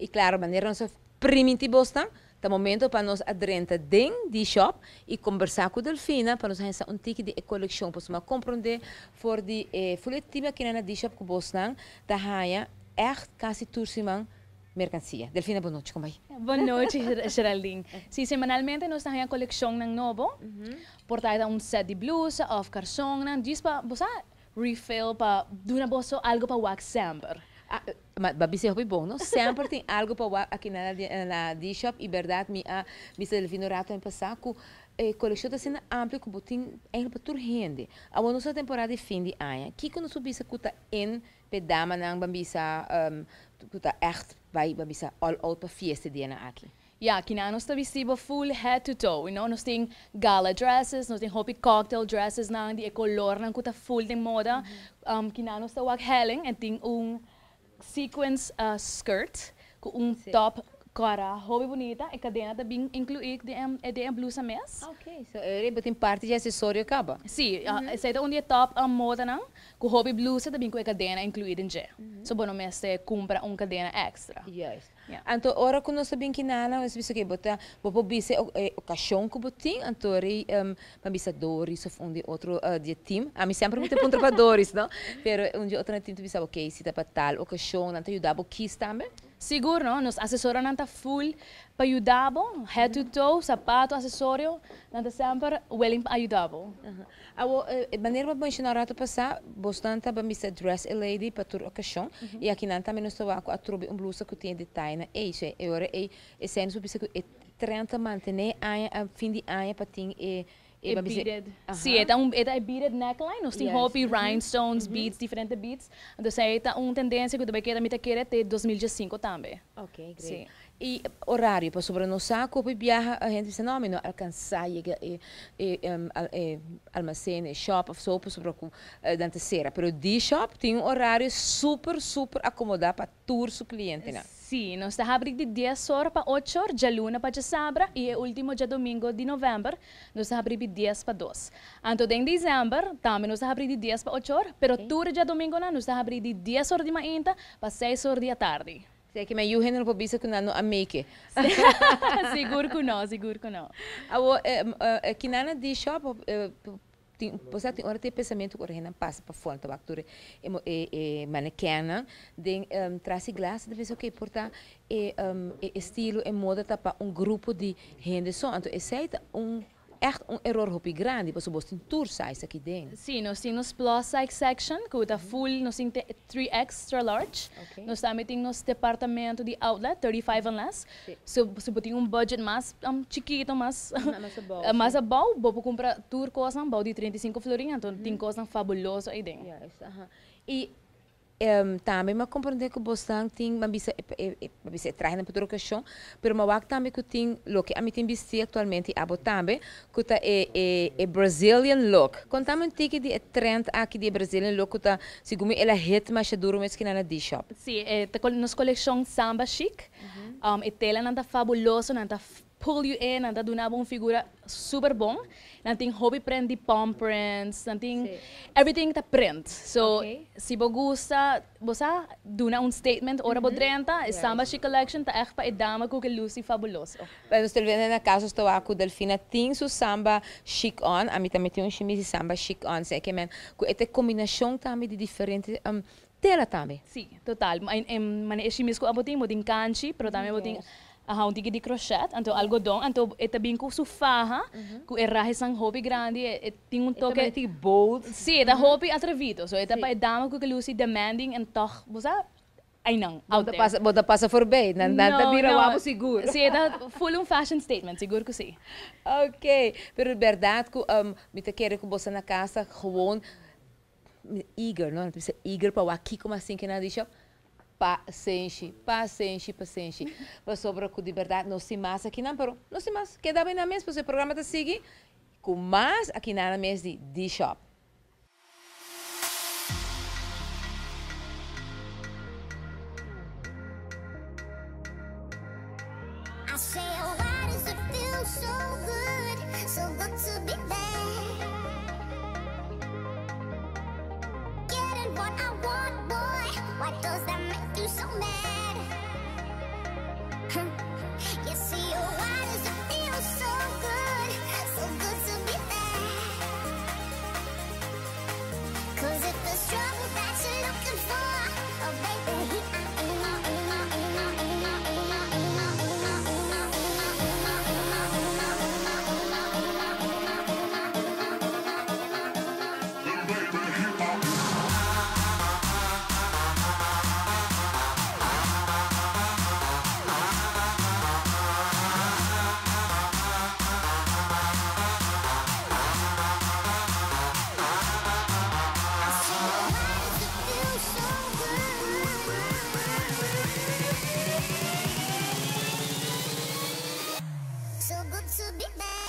E claro, maneira nossa primitivos tá momento para nós adrenta dentro de shop e conversar com a Delfina para nós receber tique de coleção para nós compreender for de folhetim aqui na de shop com Bosnan da haia echt quase tursimang mercancia. Delfina, boa noite, como vai? Boa noite, Geraldine. Sim, semanalmente nós temos a coleção ng novo. Portada um set de blusa, of carson, diz para você refill para duna bosso algo para wax sempre. Mas babise é bom, não? Sempre tem algo para aqui na D-Shop e verdade, me Delfino rato em passar com coleção está sendo ampla com botim é para tur rende. A nossa temporada de fim de ano, que quando subisse cuta em pedama nang bambisa cuta echt vai bambisa all out para fiesta de ana aqui. Ja, aqui nós estamos vestido full head to toe, nós temos gala dresses, nós temos hopi cocktail dresses de color nang kuta full de moda. Aqui nós estamos helling e tem sequence skirt com top cara hobby bonita e cadena também incluída de blusa mes. Ok, so tem parte de acessório acaba. Sim, essa é onde top moda não, com hobby blusa também com cadena incluída em je. So bueno mes compra cadena extra. Yes. Então, ora quando nós sabemos que nada, nós sabemos que bota, vou bise o caixão que botin, então para bisa Doris ou um de outro de time. A mim sempre muito ponto para Doris, não? Pero um de outro time tu bisa ok, se tá para tal o caixão, não te ajudava kiss também. Seguro, não? Nos assessora não tá full para ajudar, head to toe, sapato, acessório, não tá sempre willing para ajudar. A maneira para mencionar rato passar, bastante para bisa dress a lady para tur ocasião e aqui não também nós estava a trouxe blusa que tem detalhe na isso é agora é sendo sobre que 30 manter a fim de ano para ter beaded. Sim, é beaded neckline, nós temos hopi rhinestones, beads, diferentes beads. Então, é uma tendência que também quer até 2005 também. Ok, great. E horário para sobre nós saco para viajar a gente se não alcançar almacén, shop, só para sobre com dante cera, pero de shop tem horário super acomodado para todos os clientes, né? Sim, nós estamos abrindo de 10 horas para 8 horas, de luna para sábado e o último dia domingo de novembro, nós estamos abrindo de 10 para 2. Então, em dezembro, também nós estamos abrindo de 10 para 8 horas, pero todo dia domingo nós estamos abrindo de 10 horas de manhã para 6 horas da tarde. Sei que me ayuda no pobisa que não a make. Seguro que não. Aqui na de shop você tem hora de pensamento que a passa para fora, para actor e manequena, de trazer glass, de vez ok, portar estilo e moda para grupo de gente só, então esse é echt error hopi grande, porque você tem tour size aqui dentro. Sim, nós temos plus size section, que está full, nós temos 3 extra large. Nós também temos departamento de outlet, 35 and less. Se você tem budget mais chiquito, mais bom, você compra tour coisa, bom de 35 florinhas, então tem coisa fabulosa aí dentro. E também me compreender que você tem uma bisa traz na trocação, pero uma também que tem lo que a mim tem vestir atualmente a também que tá é Brazilian look. Contamos um tique de trend aqui de Brazilian look que tá segundo ela hit mais duro mas que na de shop. Sim, nos coleção samba chic. E tela não tá fabuloso, não tá pull you in, não tá dando uma figura super bom. Não tem hobby print de palm prints, não tem everything tá print. So, se você gosta, você dá um statement, ora bodrenta, samba chic collection tá echt para dama com que lucy fabuloso. Mas você vê na casa estou a com Delfina tem su samba chic on, a mim também tem chemise samba chic on, sei que man, com essa combinação também de diferentes tela também. Sim, total. Mas chemise com abotim, botim canchi, pero também botim um tigre de crochet, então algodão, então é também com sufaha, com erraje sang hobby grande, tem toque de bold. Sim, é hobby atrevido, so é para dama com que lucy demanding and toch, você ai não, Bota passa for bem, não vira o seguro. Sim, é full fashion statement, seguro que sim. Ok, pero verdade que me te quer que você na casa gewoon eager, não? Precisa eager para aqui como assim que na deixa. Paciência. Mas sobre o de verdade, não se mais aqui não, pero não se mais. Queda bem na mesa, porque o programa está seguindo com mais aqui na mesa de D-Shop. I say, why does it feel so good to be there? Getting what I want, boy. Why does that make you so mad? You see, oh, why does it feel so good to be there? 'Cause if there's trouble that you're looking for, oh baby, here I so good to be back.